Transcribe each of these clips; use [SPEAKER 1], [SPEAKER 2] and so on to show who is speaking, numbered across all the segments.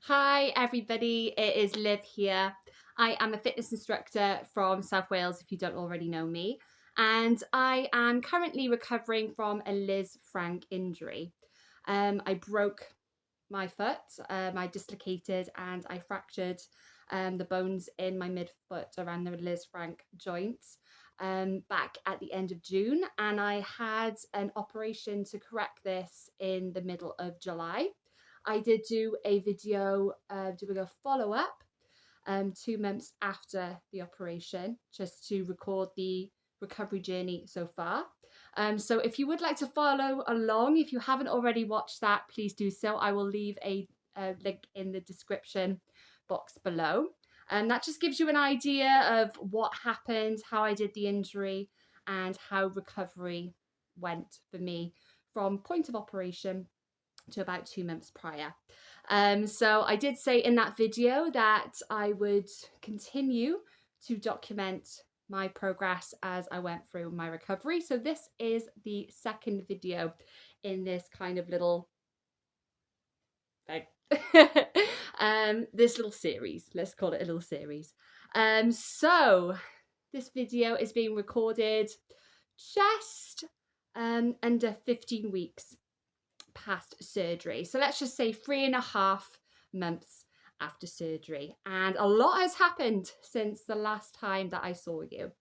[SPEAKER 1] Hi everybody, it is Liv here. I am a fitness instructor from South Wales if you don't already know me, and I am currently recovering from a lisfranc injury. I broke my foot, I dislocated and I fractured the bones in my midfoot around the lisfranc joint back at the end of June, and I had an operation to correct this in the middle of July. I did do a video doing a follow-up 2 months after the operation, just to record the recovery journey so far. So if you would like to follow along, if you haven't already watched that, please do so. I will leave a link in the description box below. And that just gives you an idea of what happened, how I did the injury, and how recovery went for me from point of operation to about 2 months prior. So I did say in that video that I would continue to document my progress as I went through my recovery. So this is the second video in this kind of little thing. This little series, let's call it a little series. So this video is being recorded just under 15 weeks past surgery. So let's just say 3.5 months after surgery. And a lot has happened since the last time that I saw you.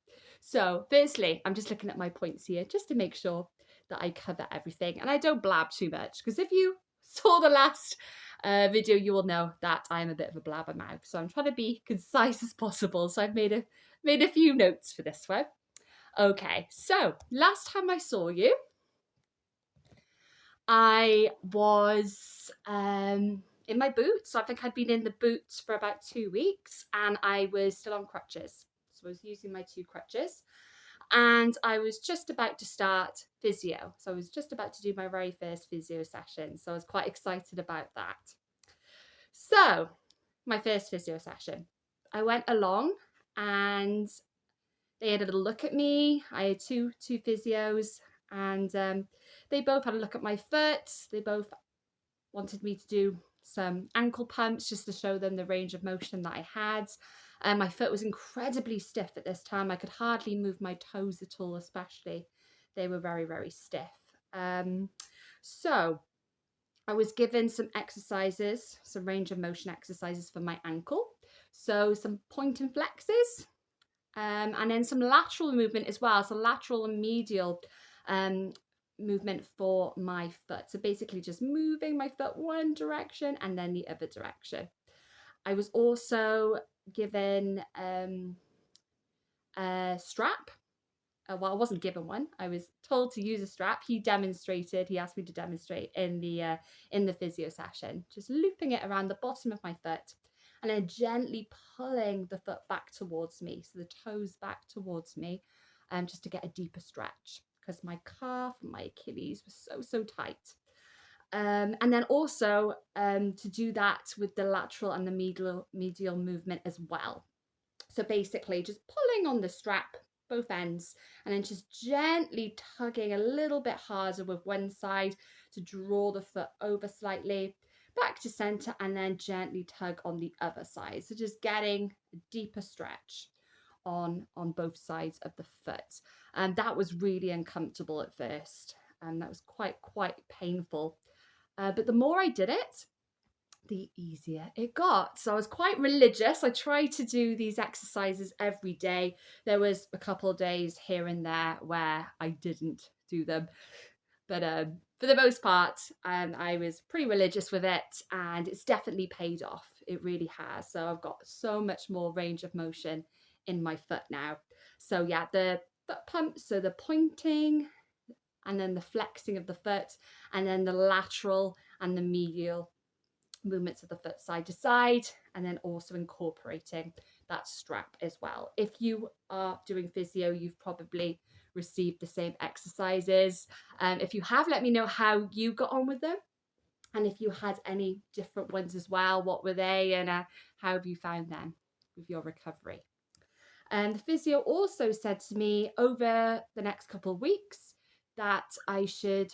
[SPEAKER 1] So firstly, I'm just looking at my points here just to make sure that I cover everything and I don't blab too much, because if you saw the last video, you will know that I'm a bit of a blabbermouth. So I'm trying to be concise as possible. So I've made a few notes for this one. Okay, so last time I saw you, I was in my boots. So I think I'd been in the boots for about 2 weeks and I was still on crutches. So I was using my 2 crutches and I was just about to start physio. So I was just about to do my very first physio session. So I was quite excited about that. So my first physio session, I went along and they had a little look at me. I had two physios and they both had a look at my foot. They both wanted me to do some ankle pumps just to show them the range of motion that I had. And my foot was incredibly stiff at this time. I could hardly move my toes at all, especially. They were very, very stiff. So I was given some exercises, some range of motion exercises for my ankle. So some point and flexes, and then some lateral movement as well. So lateral and medial movement for my foot. So basically just moving my foot one direction and then the other direction. I was also given a strap. Well, I wasn't given one. I was told to use a strap. He asked me to demonstrate in the physio session, just looping it around the bottom of my foot and then gently pulling the foot back towards me, so the toes back towards me, just to get a deeper stretch, because my calf and my Achilles were so tight. And then also to do that with the lateral and the medial movement as well. So basically just pulling on the strap, both ends, and then just gently tugging a little bit harder with one side to draw the foot over slightly, back to center, and then gently tug on the other side. So just getting a deeper stretch on both sides of the foot. And that was really uncomfortable at first. And that was quite painful. But the more I did it, the easier it got. So I was quite religious. I tried to do these exercises every day. There was a couple of days here and there where I didn't do them. But for the most part, I was pretty religious with it, and it's definitely paid off. It really has. So I've got so much more range of motion in my foot now. So yeah, the foot pumps, so the pointing and then the flexing of the foot, and then the lateral and the medial movements of the foot side to side, and then also incorporating that strap as well. If you are doing physio, you've probably received the same exercises. If you have, let me know how you got on with them, and if you had any different ones as well, what were they, and how have you found them with your recovery? And the physio also said to me over the next couple of weeks that I should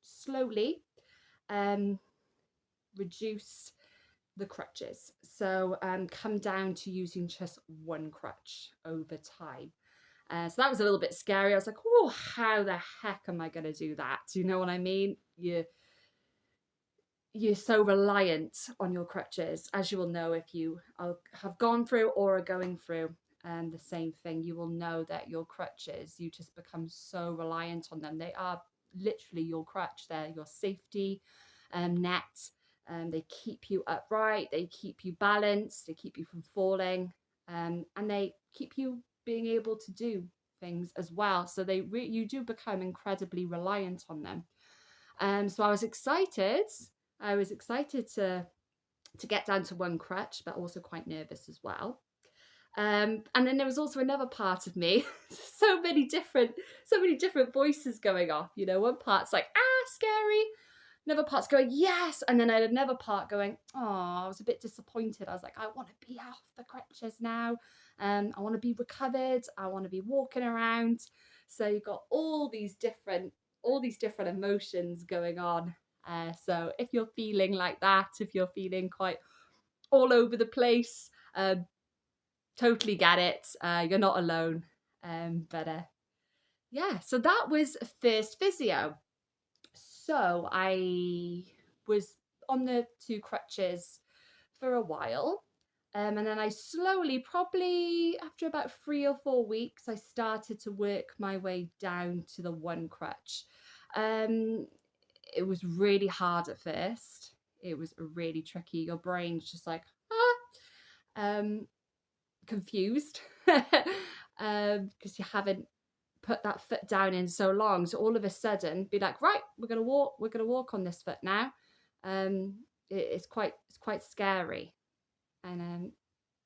[SPEAKER 1] slowly reduce the crutches. So come down to using just one crutch over time. So that was a little bit scary. I was like, oh, how the heck am I going to do that? Do you know what I mean? You're so reliant on your crutches, as you will know if you have gone through or are going through the same thing. You will know that your crutches, you just become so reliant on them. They are literally your crutch. They're your safety net. They keep you upright. They keep you balanced. They keep you from falling, and they keep you being able to do things as well. So you do become incredibly reliant on them. So I was excited. I was excited to get down to one crutch, but also quite nervous as well. And then there was also another part of me, so many different voices going off. You know, one part's like, scary. Another part's going, yes. And then I had another part going, oh, I was a bit disappointed. I was like, I want to be off the crutches now. I want to be recovered. I want to be walking around. So you've got all these different emotions going on. So if you're feeling like that, if you're feeling quite all over the place, totally get it. You're not alone. But yeah, so that was first physio. So I was on the two crutches for a while. And then I slowly, probably after about 3 or 4 weeks, I started to work my way down to the one crutch. It was really hard at first. It was really tricky. Your brain's just like, confused because you haven't put that foot down in so long. So all of a sudden be like, right, we're gonna walk on this foot now. It's quite scary. And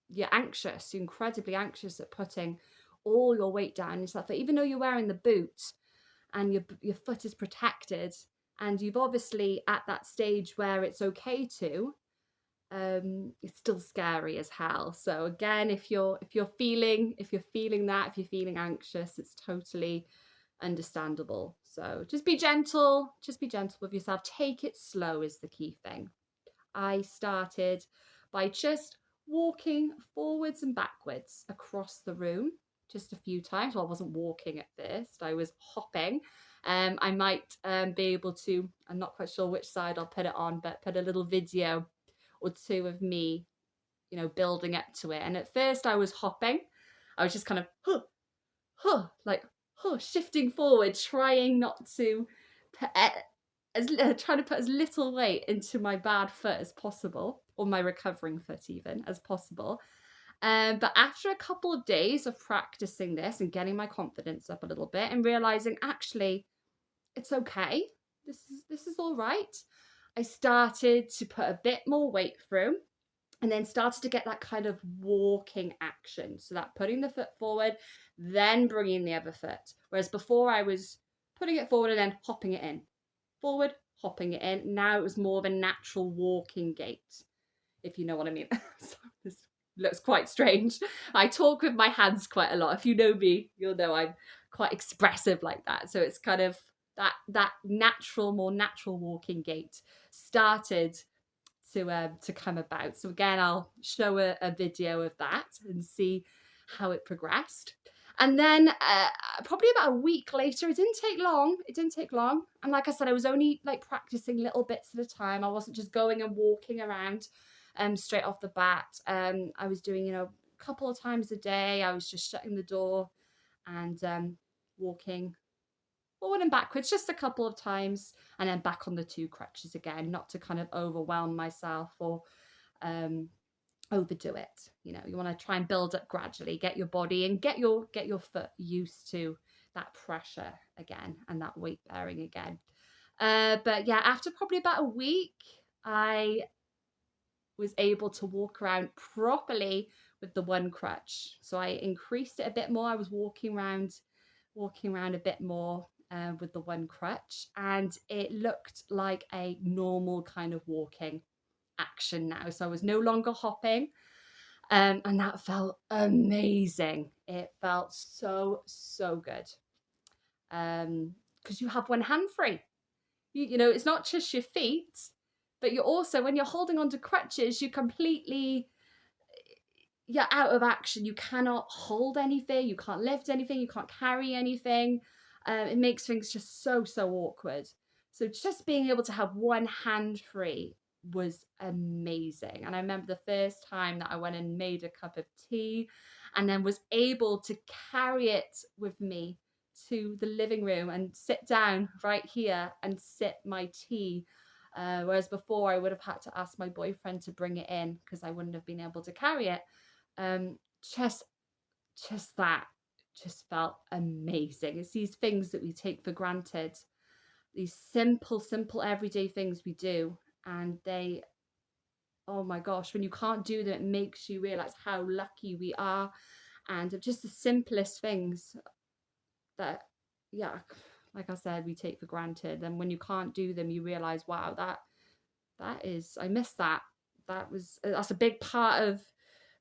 [SPEAKER 1] you're anxious, you're incredibly anxious at putting all your weight down and stuff. But even though you're wearing the boot and your foot is protected, and you've obviously at that stage where it's okay to, it's still scary as hell. So again, if you're feeling that, if you're feeling anxious, it's totally understandable. So just be gentle with yourself. Take it slow is the key thing. I started by just walking forwards and backwards across the room just a few times. Well, I wasn't walking at first, I was hopping. I might be able to, I'm not quite sure which side I'll put it on, but put a little video or two of me, you know, building up to it. And at first I was hopping. I was just kind of shifting forward, trying not to put trying to put as little weight into my bad foot as possible, or my recovering foot even as possible. But after a couple of days of practicing this and getting my confidence up a little bit and realizing actually it's okay, this is all right, I started to put a bit more weight through and then started to get that kind of walking action. So that putting the foot forward, then bringing the other foot. Whereas before I was putting it forward and then hopping it in. Forward, hopping it in. Now it was more of a natural walking gait, if you know what I mean. So this looks quite strange. I talk with my hands quite a lot. If you know me, you'll know I'm quite expressive like that. So it's kind of that more natural walking gait started to come about. So again, I'll show a video of that and see how it progressed. And then probably about a week later, it didn't take long. And like I said, I was only like practicing little bits at a time. I wasn't just going and walking around straight off the bat. I was doing, you know, a couple of times a day. I was just shutting the door and walking forward and backwards just a couple of times, and then back on the two crutches again, not to kind of overwhelm myself or overdo it. You know, you want to try and build up gradually, get your body and get your foot used to that pressure again and that weight bearing again. But yeah, after probably about a week, I was able to walk around properly with the one crutch. So I increased it a bit more. I was walking around a bit more with the one crutch, and it looked like a normal kind of walking action now. So I was no longer hopping, and that felt amazing. It felt so good, because you have one hand free. You know, it's not just your feet, but you're also, when you're holding onto crutches, you're out of action. You cannot hold anything, you can't lift anything, you can't carry anything. It makes things just so awkward. So just being able to have one hand free was amazing. And I remember the first time that I went and made a cup of tea and then was able to carry it with me to the living room and sit down right here and sip my tea. Whereas before I would have had to ask my boyfriend to bring it in because I wouldn't have been able to carry it. um just that just felt amazing. It's these things that we take for granted, these simple everyday things we do, and they, oh my gosh, when you can't do them, it makes you realize how lucky we are, and of just the simplest things that, yeah, like I said, we take for granted. And when you can't do them, you realize, wow, that is, I miss that. That's a big part of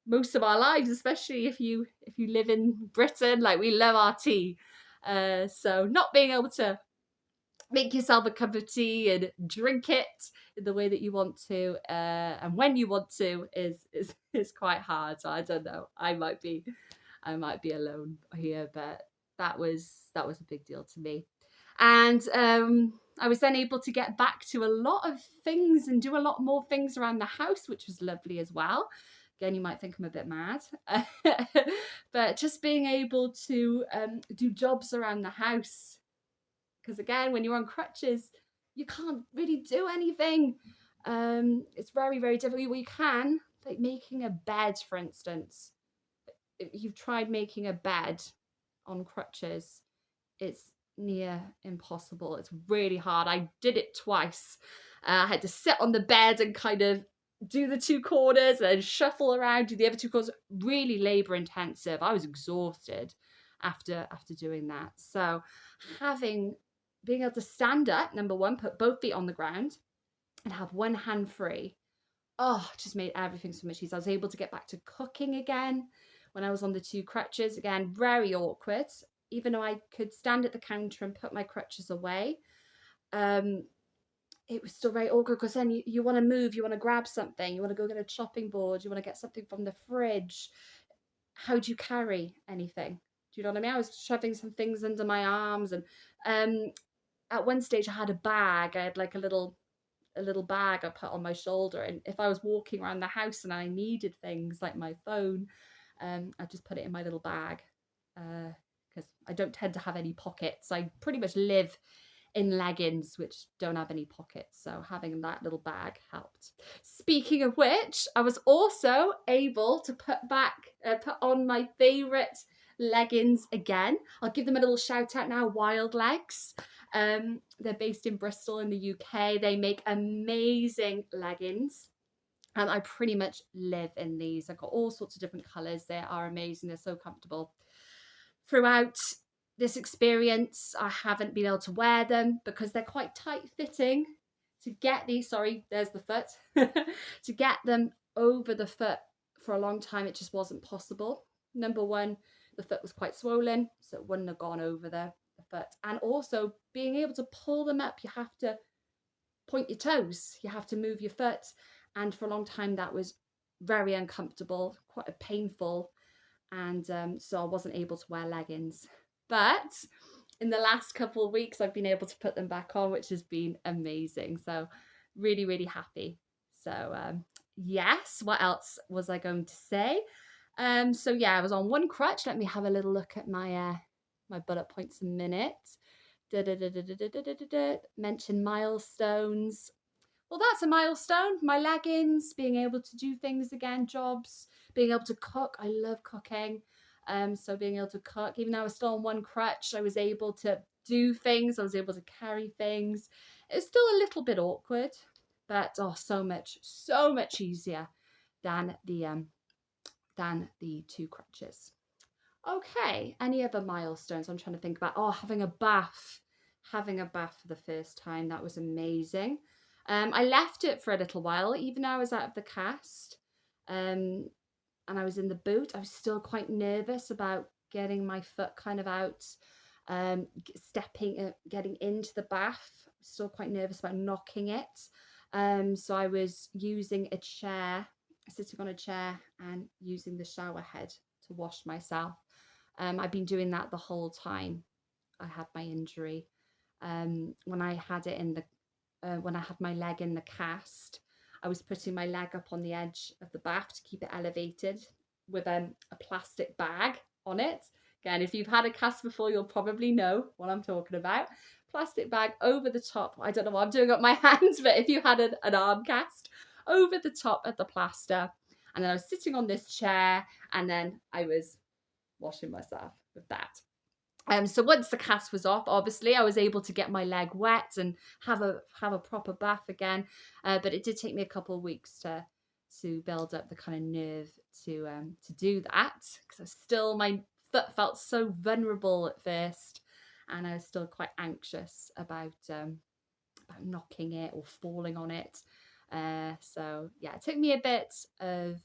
[SPEAKER 1] most of our lives, especially if you live in Britain. Like, we love our tea. So not being able to make yourself a cup of tea and drink it in the way that you want to, and when you want to, is quite hard. So I don't know. I might be alone here, but that was a big deal to me. And I was then able to get back to a lot of things and do a lot more things around the house, which was lovely as well. Again, you might think I'm a bit mad, but just being able to do jobs around the house. Because again, when you're on crutches, you can't really do anything. It's very difficult. Well, you can, like making a bed, for instance. If you've tried making a bed on crutches, it's near impossible. It's really hard. I did it twice. I had to sit on the bed and kind of do the two corners and shuffle around, do the other two corners. Really labor intensive. I was exhausted after doing that. So being able to stand up, number one, put both feet on the ground and have one hand free, oh, just made everything so much easier. I was able to get back to cooking again when I was on the two crutches. Again, very awkward. Even though I could stand at the counter and put my crutches away, it was still very awkward, because then you want to move, you want to grab something, you want to go get a chopping board, you want to get something from the fridge. How do you carry anything? Do you know what I mean? I was shoving some things under my arms, and at one stage I had a bag. I had like a little bag I put on my shoulder, and if I was walking around the house and I needed things like my phone, I just put it in my little bag, because I don't tend to have any pockets. I pretty much live in leggings which don't have any pockets, so having that little bag helped. Speaking of which, I was also able to put on my favorite leggings again. I'll give them a little shout out now, Wild Legs. They're based in Bristol in the UK. They make amazing leggings. And I pretty much live in these. I've got all sorts of different colours. They are amazing. They're so comfortable. Throughout this experience, I haven't been able to wear them because they're quite tight fitting. To get these, sorry, there's the foot. To get them over the foot for a long time, it just wasn't possible. Number one, the foot was quite swollen, so it wouldn't have gone over the foot. And also, being able to pull them up, you have to point your toes, you have to move your foot. And for a long time, that was very uncomfortable, quite painful. And so I wasn't able to wear leggings. But in the last couple of weeks, I've been able to put them back on, which has been amazing. So really happy. So yes, what else was I going to say? So yeah, I was on one crutch. Let me have a little look at my my bullet points a minute. Mention milestones. Well, that's a milestone. My leggings, being able to do things again, jobs, being able to cook. I love cooking. So being able to cook, even though I was still on one crutch, I was able to do things. I was able to carry things. It's still a little bit awkward, but oh, so much easier than the two crutches. Okay, any other milestones I'm trying to think about? Oh, having a bath for the first time. That was amazing. I left it for a little while, even though I was out of the cast, and I was in the boot. I was still quite nervous about getting my foot kind of out, getting into the bath. Still quite nervous about knocking it. So I was using a chair, sitting on a chair and using the shower head to wash myself. I've been doing that the whole time I had my injury. When I had it in the when I had my leg in the cast, I was putting my leg up on the edge of the bath to keep it elevated with a plastic bag on it. Again, if you've had a cast before, you'll probably know what I'm talking about. Plastic bag over the top. I don't know what I'm doing up my hands, but if you had an arm cast, over the top of the plaster. And then I was sitting on this chair, and then I was washing myself with that. So once the cast was off, obviously I was able to get my leg wet and have a proper bath again. But it did take me a couple of weeks to build up the kind of nerve to do that, because my foot felt so vulnerable at first, and I was still quite anxious about knocking it or falling on it. So yeah, it took me a bit of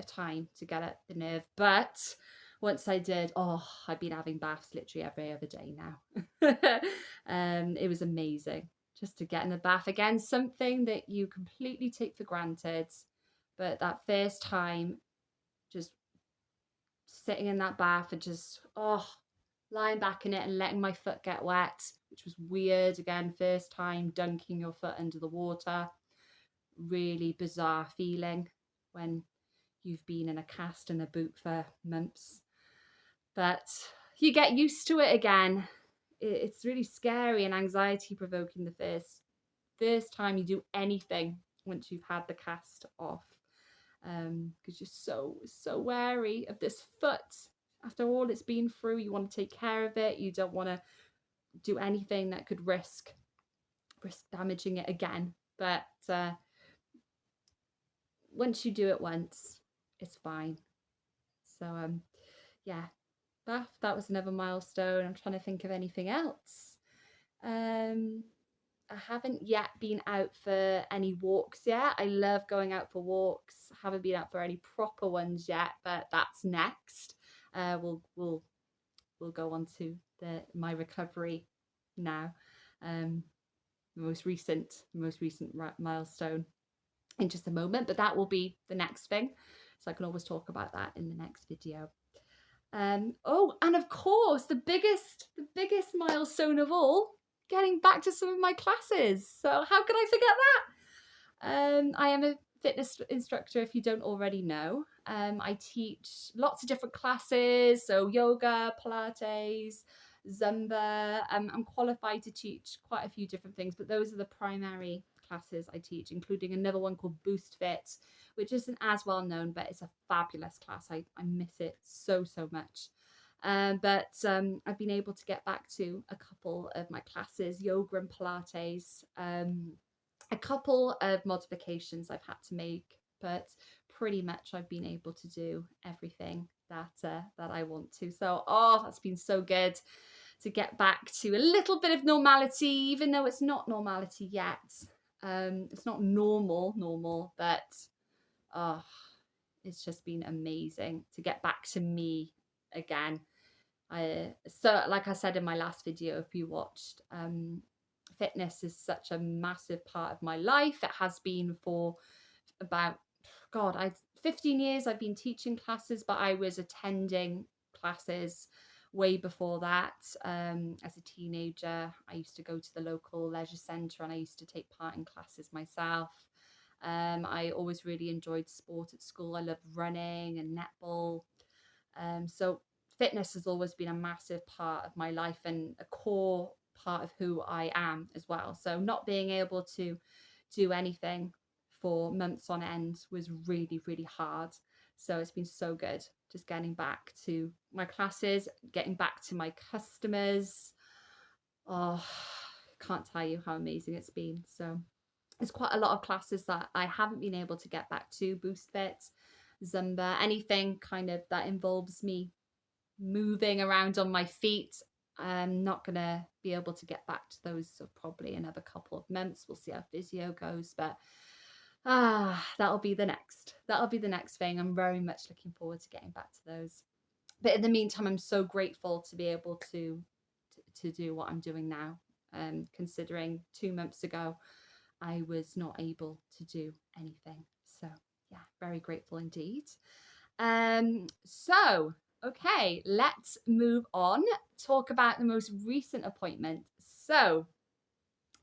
[SPEAKER 1] time to get at the nerve, but once I did, I've been having baths literally every other day now. It was amazing just to get in the bath again, something that you completely take for granted, but that first time, just sitting in that bath and just lying back in it and letting my foot get wet, which was weird. Again, first time dunking your foot under the water, really bizarre feeling when you've been in a cast and a boot for months. But you get used to it again. It's really scary and anxiety provoking the first time you do anything once you've had the cast off, because you're so wary of this foot. After all it's been through, you want to take care of it. You don't want to do anything that could risk damaging it again. But once you do it once, it's fine. So yeah, that was another milestone. I'm trying to think of anything else. I haven't yet been out for any walks yet. I love going out for walks. I haven't been out for any proper ones yet, but that's next. We'll go on to my recovery now. Most recent milestone in just a moment, but that will be the next thing. So I can always talk about that in the next video. And of course, the biggest milestone of all, getting back to some of my classes. So how could I forget that? I am a fitness instructor, if you don't already know. I teach lots of different classes, so yoga, Pilates, Zumba. I'm qualified to teach quite a few different things, but those are the primary classes I teach, including another one called Boost Fit, which isn't as well known, but it's a fabulous class. I miss it so much. But I've been able to get back to a couple of my classes, yoga and Pilates. A couple of modifications I've had to make, but pretty much I've been able to do everything that I want to. So that's been so good to get back to a little bit of normality, even though it's not normality yet. It's not normal, but it's just been amazing to get back to me again. So like I said in my last video, if you watched, fitness is such a massive part of my life. It has been for about 15 years I've been teaching classes, but I was attending classes way before that. As a teenager, I used to go to the local leisure centre and I used to take part in classes myself. I always really enjoyed sport at school. I loved running and netball. So fitness has always been a massive part of my life and a core part of who I am as well. So not being able to do anything for months on end was really hard. So it's been so good just getting back to my classes, getting back to my customers. Can't tell you how amazing it's been. So there's quite a lot of classes that I haven't been able to get back to: Boost Fit, Zumba, anything kind of that involves me moving around on my feet. I'm not gonna be able to get back to those for probably another couple of months. We'll see how physio goes, but that'll be the next thing. I'm very much looking forward to getting back to those. But in the meantime, I'm so grateful to be able to do what I'm doing now. Considering 2 months ago I was not able to do anything. So yeah, very grateful indeed. So okay, let's move on. Talk about the most recent appointment. So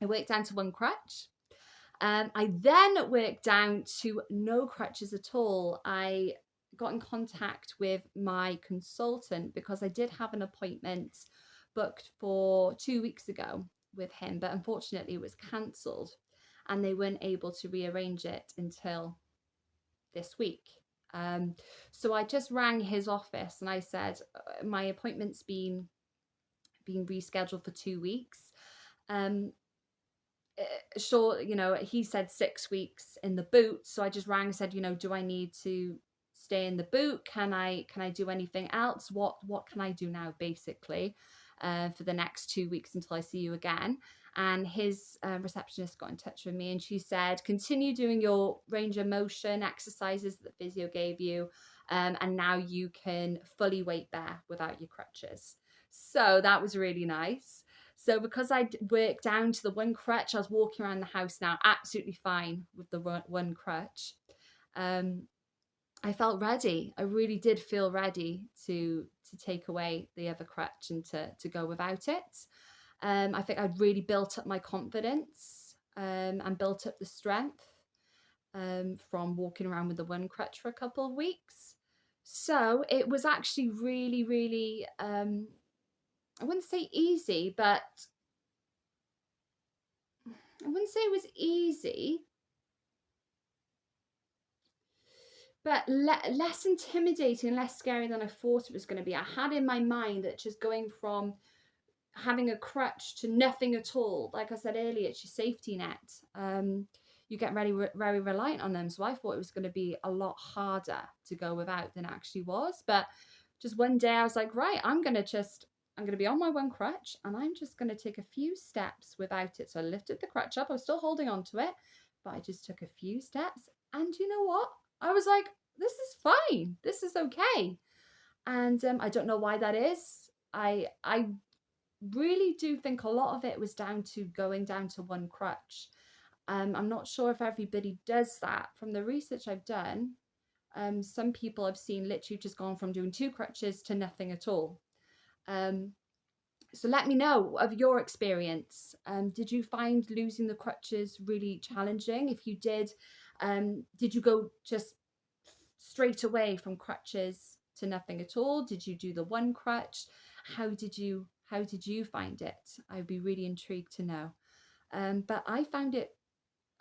[SPEAKER 1] I worked down to one crutch. I then worked down to no crutches at all. I got in contact with my consultant because I did have an appointment booked for 2 weeks ago with him, but unfortunately it was cancelled and they weren't able to rearrange it until this week. So I just rang his office and I said, my appointment's been rescheduled for 2 weeks. Sure, he said 6 weeks in the boot. So I just rang and said, do I need to stay in the boot? Can I do anything else? What can I do now, basically, for the next 2 weeks until I see you again? And his receptionist got in touch with me and she said, continue doing your range of motion exercises that the physio gave you. And now you can fully weight bear without your crutches. So that was really nice. So because I'd worked down to the one crutch, I was walking around the house now absolutely fine with the one crutch. I felt ready. I really did feel ready to take away the other crutch and to go without it. I think I'd really built up my confidence and built up the strength from walking around with the one crutch for a couple of weeks. So it was actually really, really, I wouldn't say easy, but I wouldn't say it was easy, but less intimidating, less scary than I thought it was going to be. I had in my mind that just going from having a crutch to nothing at all, like I said earlier, it's your safety net. You get very reliant on them. So I thought it was going to be a lot harder to go without than it actually was. But just one day I was like, right, I'm going to be on my one crutch and I'm just going to take a few steps without it. So I lifted the crutch up. I was still holding on to it, but I just took a few steps. And you know what? I was like, this is fine. This is okay. And I don't know why that is. I really do think a lot of it was down to going down to one crutch. I'm not sure if everybody does that. From the research I've done, some people I've seen literally just gone from doing two crutches to nothing at all. So let me know of your experience. Did you find losing the crutches really challenging? If you did you go just straight away from crutches to nothing at all? Did you do the one crutch? How did you find it? I'd be really intrigued to know. But I found it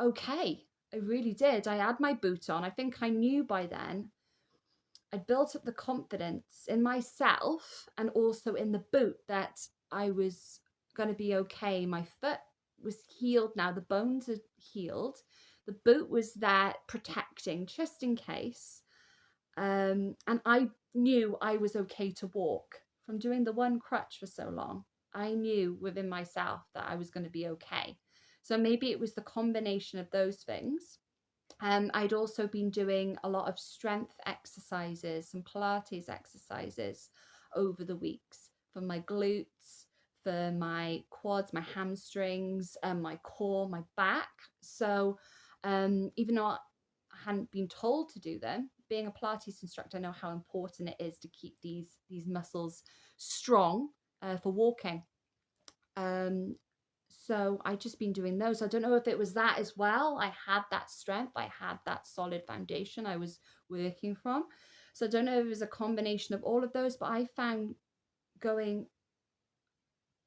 [SPEAKER 1] okay. I really did. I had my boot on. I think I knew by then. I'd built up the confidence in myself and also in the boot that I was going to be okay. My foot was healed now. The bones are healed. The boot was there protecting just in case. And I knew I was okay to walk. From doing the one crutch for so long, I knew within myself that I was going to be okay. So maybe it was the combination of those things. I'd also been doing a lot of strength exercises and Pilates exercises over the weeks for my glutes, for my quads, my hamstrings, my core, my back. So even though I hadn't been told to do them, being a Pilates instructor, I know how important it is to keep these muscles strong for walking. So I just been doing those. I don't know if it was that as well. I had that strength. I had that solid foundation I was working from. So I don't know if it was a combination of all of those, but I found going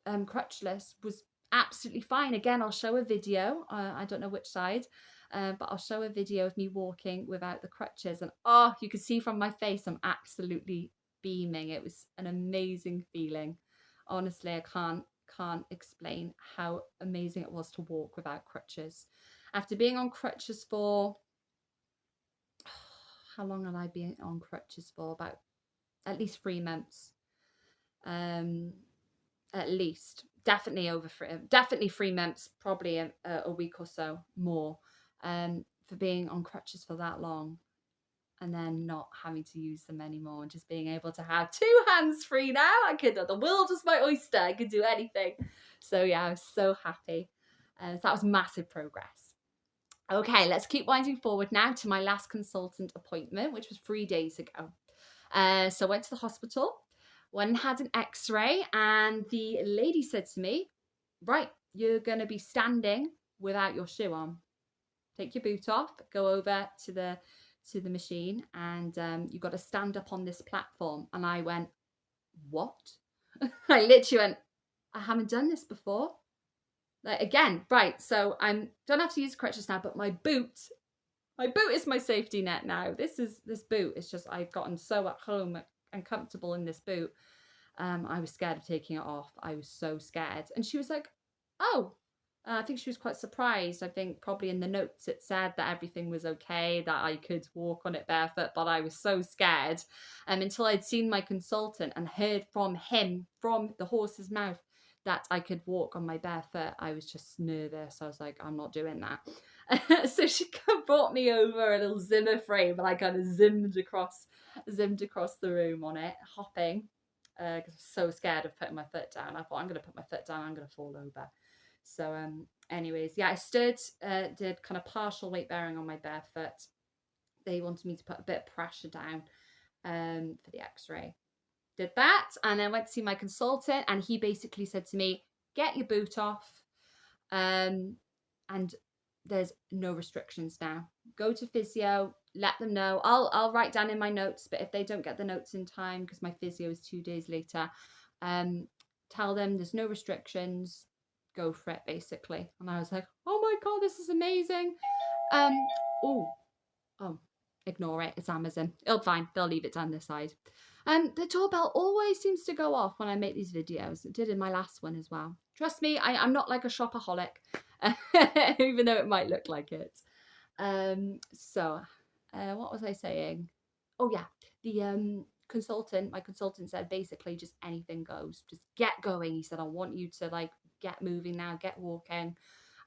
[SPEAKER 1] crutchless was absolutely fine. Again, I'll show a video. I don't know which side, but I'll show a video of me walking without the crutches. And oh, you can see from my face, I'm absolutely beaming. It was an amazing feeling. Honestly, I can't explain how amazing it was to walk without crutches. After being on crutches for how long have I been on crutches for? About at least 3 months. At least definitely over definitely 3 months, probably a week or so more, for being on crutches for that long and then not having to use them anymore and just being able to have 2 hands free now. The world is my oyster. I could do anything. So yeah, I was so happy. So that was massive progress. Okay, let's keep winding forward now to my last consultant appointment, which was 3 days ago. So I went to the hospital, went and had an x-ray, and the lady said to me, right, you're going to be standing without your shoe on. Take your boot off, go over to the machine, and you've got to stand up on this platform. And I went, what? I literally went, I haven't done this before. Like, again, right, so I don't have to use crutches now, but my boot is my safety net now. This boot is just, I've gotten so at home and comfortable in this boot. I was scared of taking it off. I was so scared. And she was like, oh, I think she was quite surprised. I think probably in the notes it said that everything was okay, that I could walk on it barefoot, but I was so scared until I'd seen my consultant and heard from him, from the horse's mouth, that I could walk on my barefoot. I was just nervous. I was like, I'm not doing that. So she brought me over a little Zimmer frame, and I kind of zimmed across the room on it, hopping, because I was so scared of putting my foot down. I thought, I'm going to put my foot down, I'm going to fall over. So anyways, yeah, I stood, did kind of partial weight bearing on my barefoot. They wanted me to put a bit of pressure down for the x-ray. Did that, and then went to see my consultant, and he basically said to me, get your boot off, and there's no restrictions now. Go to physio, let them know. I'll write down in my notes, but if they don't get the notes in time, because my physio is 2 days later, tell them there's no restrictions, go for it, basically. And I was like, oh my God, this is amazing. Oh, ignore it, it's Amazon. It'll fine, they'll leave it down this side. The doorbell always seems to go off when I make these videos. It did in my last one as well. Trust me, I'm not like a shopaholic, even though it might look like it. What was I saying? Oh yeah, the my consultant said basically just anything goes. Just get going. He said, I want you to like get moving now, get walking.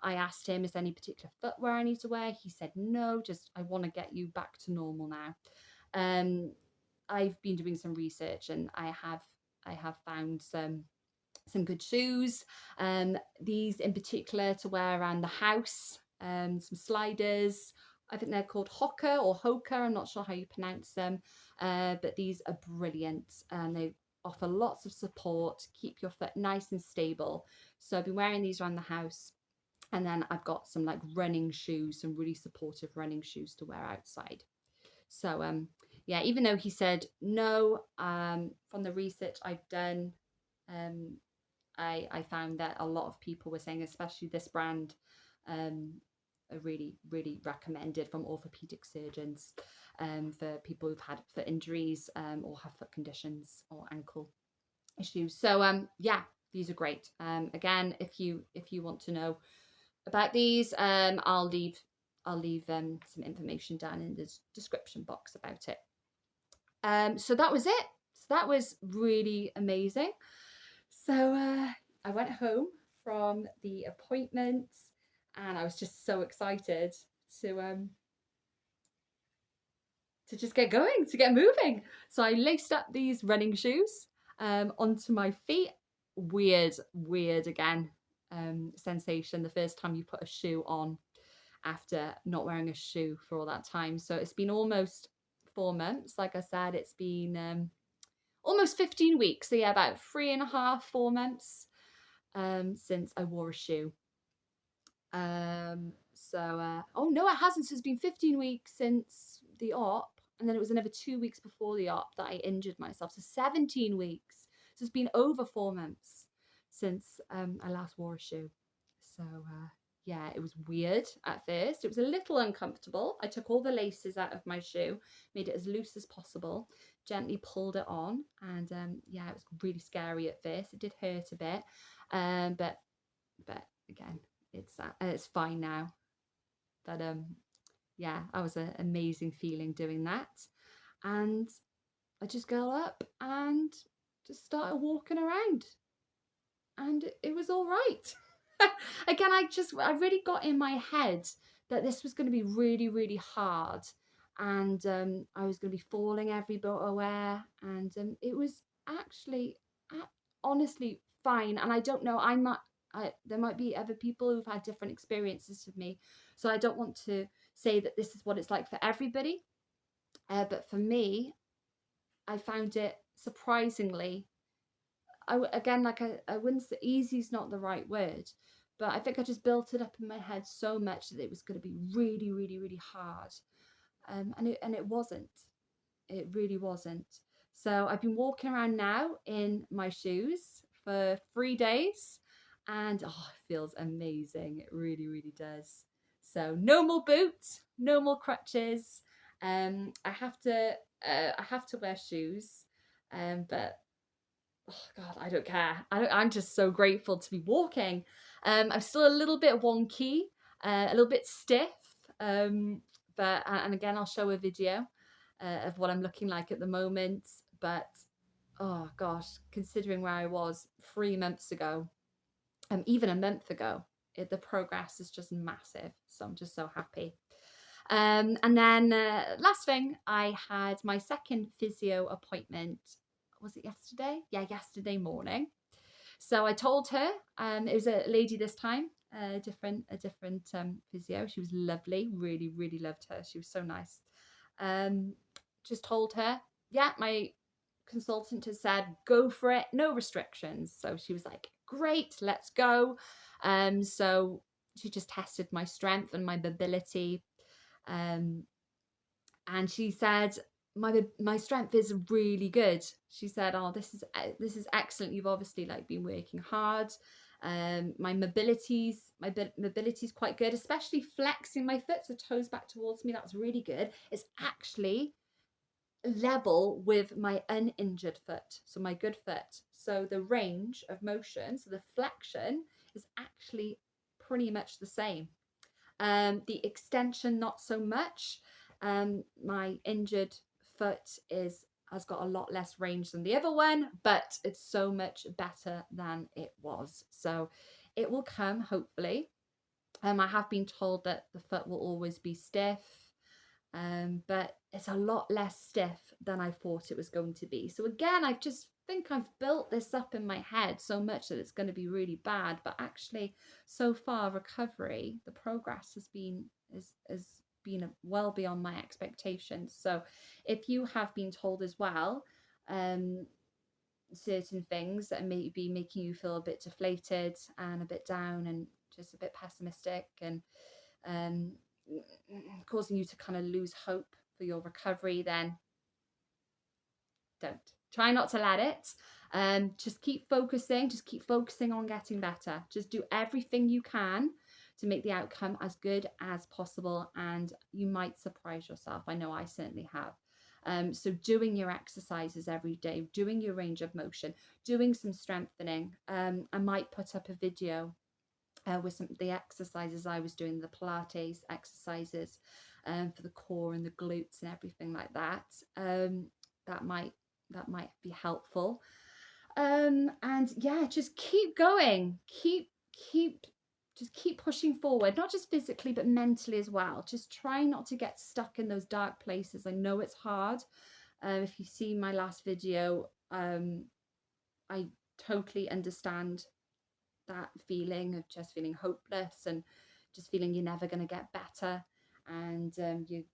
[SPEAKER 1] I asked him, is there any particular footwear I need to wear? He said, no, just I want to get you back to normal now. I've been doing some research, and I have found some good shoes. These in particular to wear around the house. Some sliders. I think they're called Hoka or Hoka. I'm not sure how you pronounce them, but these are brilliant. They offer lots of support, keep your foot nice and stable. So I've been wearing these around the house. And then I've got some like running shoes, some really supportive running shoes to wear outside. So yeah, even though he said no, from the research I've done, I found that a lot of people were saying, especially this brand, are really, really recommended from orthopedic surgeons for people who've had foot injuries or have foot conditions or ankle issues. So yeah, these are great. Again, if you want to know about these, I'll leave some information down in the description box about it. So that was it. So that was really amazing. So I went home from the appointment, and I was just so excited to just get going, to get moving. So I laced up these running shoes onto my feet. Weird again sensation the first time you put a shoe on after not wearing a shoe for all that time. So it's been almost 4 months. Like I said, it's been almost 15 weeks. So yeah, about 3.5, 4 months since I wore a shoe. Oh no, it hasn't. So it's been 15 weeks since the op, and then it was another 2 weeks before the op that I injured myself. So 17 weeks. So it's been over 4 months since I last wore a shoe. So yeah, it was weird at first. It was a little uncomfortable. I took all the laces out of my shoe, made it as loose as possible, gently pulled it on, and yeah, it was really scary at first. It did hurt a bit, but again, it's fine now. But yeah, that was an amazing feeling doing that, and I just got up and just started walking around, and it was all right. Again, I really got in my head that this was going to be really, really hard, and I was going to be falling every bit aware, and it was actually honestly fine. And I don't know, there might be other people who've had different experiences with me. So I don't want to say that this is what it's like for everybody. But for me, I found it surprisingly, again, like I wouldn't say easy is not the right word, but I think I just built it up in my head so much that it was going to be really, really, really hard. And it wasn't. It really wasn't. So I've been walking around now in my shoes for 3 days, and oh, it feels amazing. It really, really does. So no more boots, no more crutches. I have to wear shoes, but oh God, I don't care. I'm just so grateful to be walking. I'm still a little bit wonky, a little bit stiff, but and again, I'll show a video of what I'm looking like at the moment. But oh gosh, considering where I was 3 months ago, even a month ago, the progress is just massive. So I'm just so happy. And then last thing, I had my second physio appointment. Was it yesterday? Yeah, yesterday morning. So I told her, it was a lady this time, a different physio. She was lovely, really, really loved her. She was so nice. Just told her, yeah, my consultant has said, go for it, no restrictions. So she was like, great, let's go. So she just tested my strength and my mobility. And she said, my strength is really good. She said, oh, this is excellent. You've obviously like been working hard. My mobility's quite good, especially flexing my foot, so toes back towards me. That's really good. It's actually level with my uninjured foot, so my good foot. So the range of motion, so the flexion is actually pretty much the same. The extension, not so much. My injured foot has got a lot less range than the other one, but it's so much better than it was. So it will come, hopefully. I have been told that the foot will always be stiff, but it's a lot less stiff than I thought it was going to be. So again, I just think I've built this up in my head so much that it's going to be really bad, but actually so far recovery, the progress has been well beyond my expectations. So if you have been told as well certain things that may be making you feel a bit deflated and a bit down and just a bit pessimistic and causing you to kind of lose hope for your recovery, then don't. Try not to let it. Just keep focusing on getting better. Just do everything you can to make the outcome as good as possible, and you might surprise yourself. I know I certainly have. So doing your exercises every day, doing your range of motion, doing some strengthening. I might put up a video with some of the exercises I was doing, the Pilates exercises for the core and the glutes and everything like that. That might be helpful. And yeah, just keep going, just keep pushing forward, not just physically but mentally as well. Just try not to get stuck in those dark places. I know it's hard. If you see my last video, I totally understand that feeling of just feeling hopeless and just feeling you're never going to get better. And you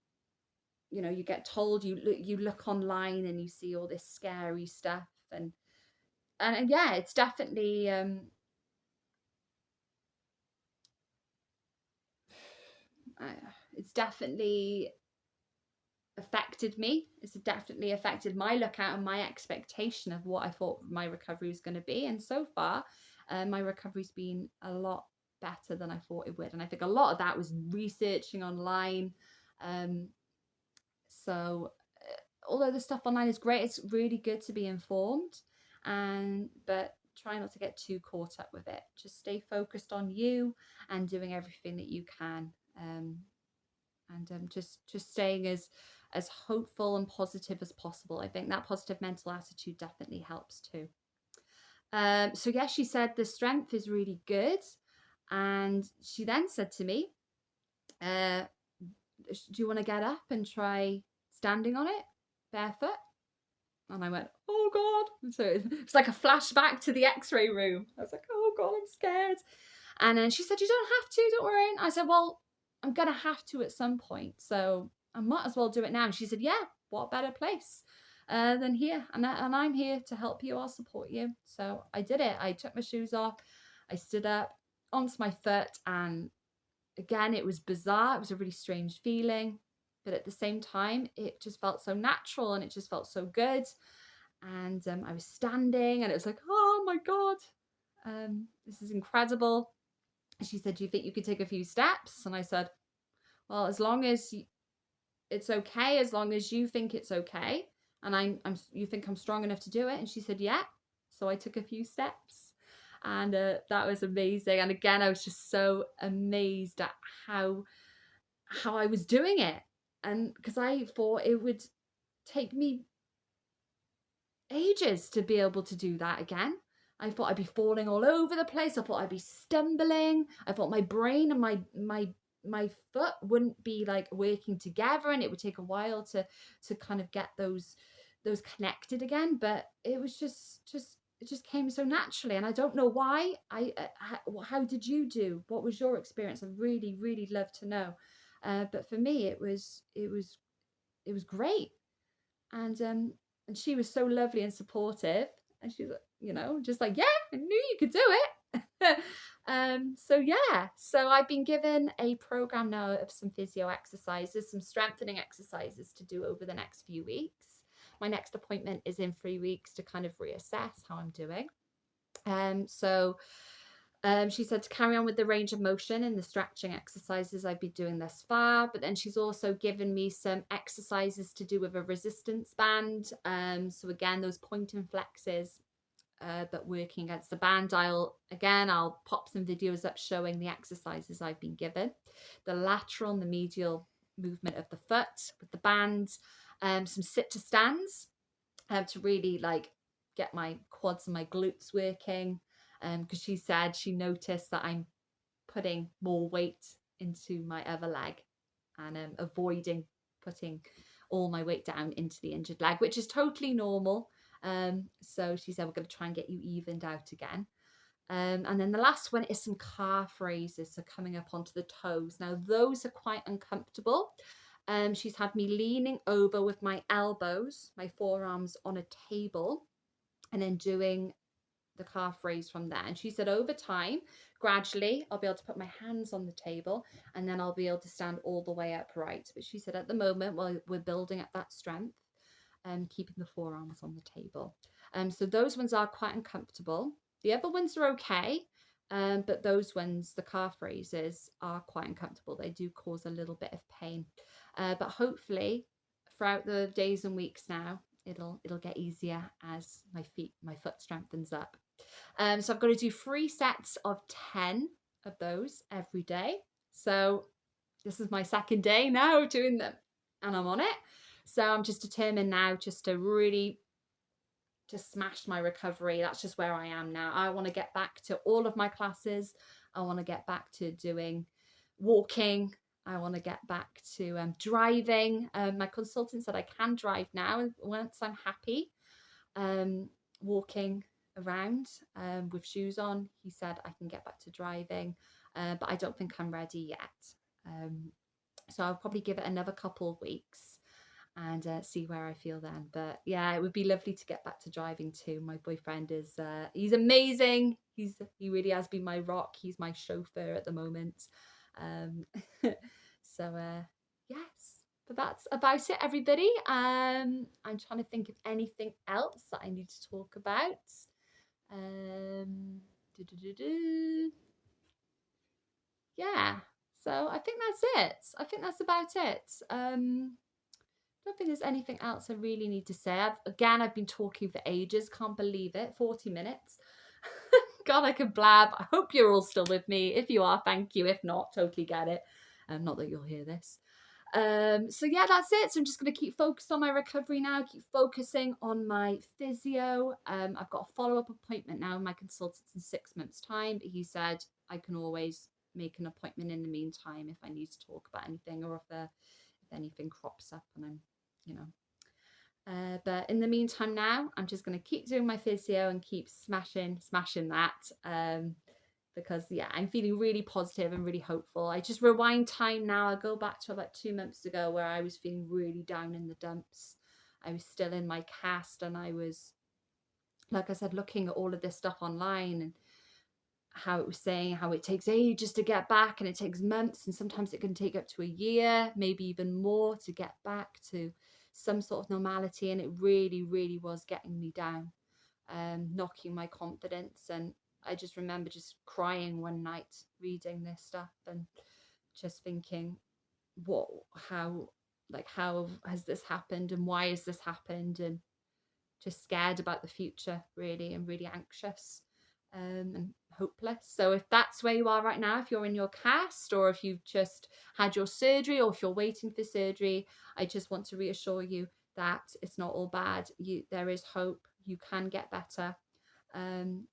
[SPEAKER 1] get told, you look online and you see all this scary stuff, and yeah, it's definitely it's definitely affected me. It's definitely affected my lookout and my expectation of what I thought my recovery was going to be. And so far, my recovery's been a lot better than I thought it would. And I think a lot of that was researching online. So although the stuff online is great, it's really good to be informed, but try not to get too caught up with it. Just stay focused on you and doing everything that you can, and just staying as hopeful and positive as possible. I think that positive mental attitude definitely helps too. So yeah, she said the strength is really good, and she then said to me, do you want to get up and try standing on it barefoot? And I went, oh God. So it's like a flashback to the x-ray room. I was like, oh God, I'm scared. And then she said, you don't have to, don't worry. And I said, well, I'm going to have to at some point. So I might as well do it now. And she said, yeah, what better place than here? And I'm here to help you. I'll support you. So I did it. I took my shoes off. I stood up onto my foot. And again, it was bizarre. It was a really strange feeling. But at the same time, it just felt so natural and it just felt so good. And I was standing and it was like, oh my God, this is incredible. She said, do you think you could take a few steps? And I said, well, as long as it's okay, as long as you think it's okay, and you think I'm strong enough to do it. And she said, yeah. So I took a few steps, and that was amazing. And again, I was just so amazed at how I was doing it, and because I thought it would take me ages to be able to do that again. I thought I'd be falling all over the place. I thought I'd be stumbling. I thought my brain and my foot wouldn't be like working together, and it would take a while to kind of get those connected again. But it was just it just came so naturally, and I don't know why. How did you do? What was your experience? I'd really love to know. But for me, it was great. And she was so lovely and supportive, and she was, just like, yeah, I knew you could do it. So yeah, so I've been given a program now of some physio exercises, some strengthening exercises to do over the next few weeks. My next appointment is in 3 weeks to kind of reassess how I'm doing. She said to carry on with the range of motion and the stretching exercises I've been doing thus far, but then she's also given me some exercises to do with a resistance band. So again, those point and flexes, but working against the band. I'll pop some videos up showing the exercises I've been given. The lateral and the medial movement of the foot with the band, some sit to stands to really like get my quads and my glutes working. Because she said she noticed that I'm putting more weight into my other leg and avoiding putting all my weight down into the injured leg, which is totally normal. So she said, we're going to try and get you evened out again. And then the last one is some calf raises, so coming up onto the toes. Now those are quite uncomfortable. She's had me leaning over with my elbows, my forearms on a table, and then doing the calf raise from there. And she said over time, gradually, I'll be able to put my hands on the table and then I'll be able to stand all the way upright. But she said at the moment, well, we're building up that strength and keeping the forearms on the table. So those ones are quite uncomfortable. The other ones are okay. But those ones, the calf raises, are quite uncomfortable. They do cause a little bit of pain. But hopefully throughout the days and weeks now, it'll get easier as my foot strengthens up. So I've got to do 3 sets of 10 of those every day. So this is my second day now doing them and I'm on it. So I'm just determined now just to really just smash my recovery. That's just where I am now. I want to get back to all of my classes. I want to get back to doing walking. I want to get back to driving. My consultant said I can drive now once I'm happy walking around with shoes on. He said I can get back to driving, but I don't think I'm ready yet. So I'll probably give it another couple of weeks and see where I feel then. But yeah, it would be lovely to get back to driving too. My boyfriend is he's amazing. He really has been my rock. He's my chauffeur at the moment. So yes, but that's about it, everybody. I'm trying to think of anything else that I need to talk about. Yeah, so I think that's it. I think that's about it. I don't think there's anything else I really need to say. I've been talking for ages. Can't believe it. 40 minutes. God, I could blab. I hope you're all still with me. If you are, thank you. If not, totally get it. Not that you'll hear this. So yeah, that's it. So I'm just going to keep focused on my recovery now, keep focusing on my physio. I've got a follow-up appointment now with my consultant in 6 months' time, but he said I can always make an appointment in the meantime if I need to talk about anything or if anything crops up and I'm, but in the meantime now, I'm just going to keep doing my physio and keep smashing that. because yeah, I'm feeling really positive and really hopeful. I just rewind time now. I go back to about 2 months ago where I was feeling really down in the dumps. I was still in my cast, and I was, like I said, looking at all of this stuff online, and how it was saying how it takes ages to get back, and it takes months, and sometimes it can take up to a year, maybe even more, to get back to some sort of normality. And it really, really was getting me down, knocking my confidence. And I just remember just crying one night reading this stuff and just thinking, what, how, like, how has this happened, and why has this happened? And just scared about the future, really, and really anxious, and hopeless. So if that's where you are right now, if you're in your cast, or if you've just had your surgery, or if you're waiting for surgery, I just want to reassure you that it's not all bad. There is hope. You can get better. I'm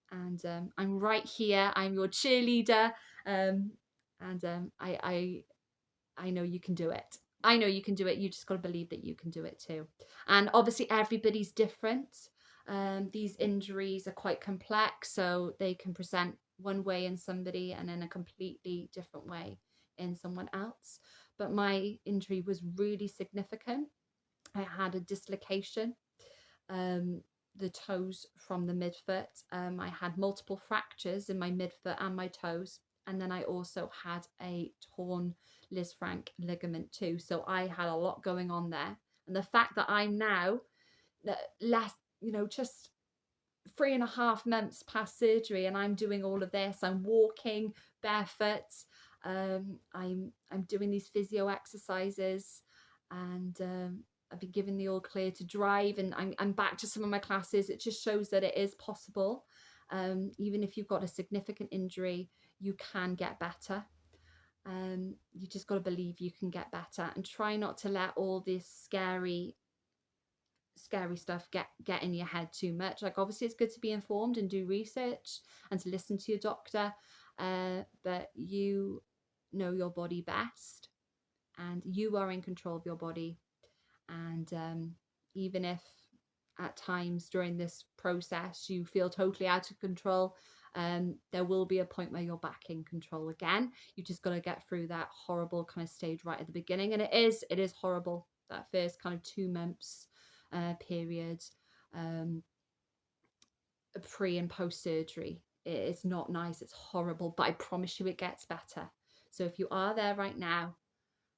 [SPEAKER 1] right here. I'm your cheerleader. I know you can do it. I know you can do it. You just got to believe that you can do it too. And obviously everybody's different. These injuries are quite complex, so they can present one way in somebody and in a completely different way in someone else. But my injury was really significant. I had a dislocation, the toes from the midfoot. I had multiple fractures in my midfoot and my toes. And then I also had a torn lisfranc ligament too. So I had a lot going on there. And the fact that I'm now less, just 3.5 months past surgery, and I'm doing all of this. I'm walking barefoot. I'm doing these physio exercises, and I've been given the all clear to drive, and I'm back to some of my classes. It just shows that it is possible. Even if you've got a significant injury, you can get better. You just got to believe you can get better, and try not to let all this scary stuff get in your head too much. Like, obviously it's good to be informed and do research and to listen to your doctor, but you know your body best, and you are in control of your body. And even if at times during this process you feel totally out of control, there will be a point where you're back in control again. You just got to get through that horrible kind of stage right at the beginning. And it is horrible, that first kind of 2 months period, pre and post surgery. It's not nice, it's horrible, but I promise you it gets better. So if you are there right now,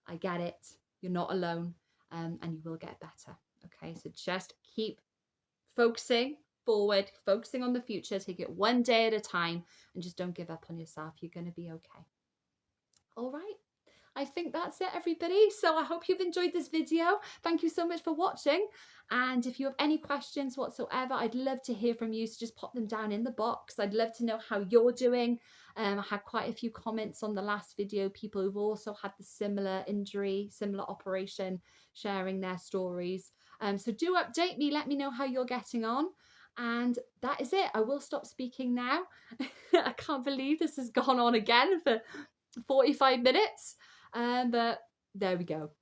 [SPEAKER 1] I get it, you're not alone, and you will get better. Okay, so just keep focusing forward, focusing on the future, take it one day at a time, and just don't give up on yourself. You're going to be okay. All right, I think that's it, everybody. So I hope you've enjoyed this video. Thank you so much for watching. And if you have any questions whatsoever, I'd love to hear from you. So just pop them down in the box. I'd love to know how you're doing. I had quite a few comments on the last video, people who've also had the similar injury, similar operation, sharing their stories. So do update me, let me know how you're getting on. And that is it. I will stop speaking now. I can't believe this has gone on again for 45 minutes. But there we go.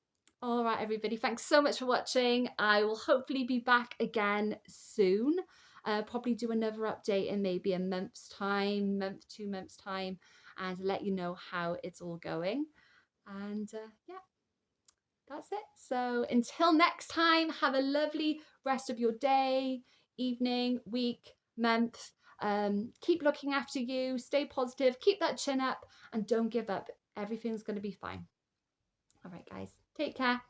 [SPEAKER 1] All right, everybody, thanks so much for watching. I will hopefully be back again soon. Probably do another update in maybe a month's time, 2 months time, and let you know how it's all going. And yeah, that's it. So until next time, have a lovely rest of your day, evening, week, month. Keep looking after you, stay positive, keep that chin up, and don't give up. Everything's going to be fine. All right, guys, take care.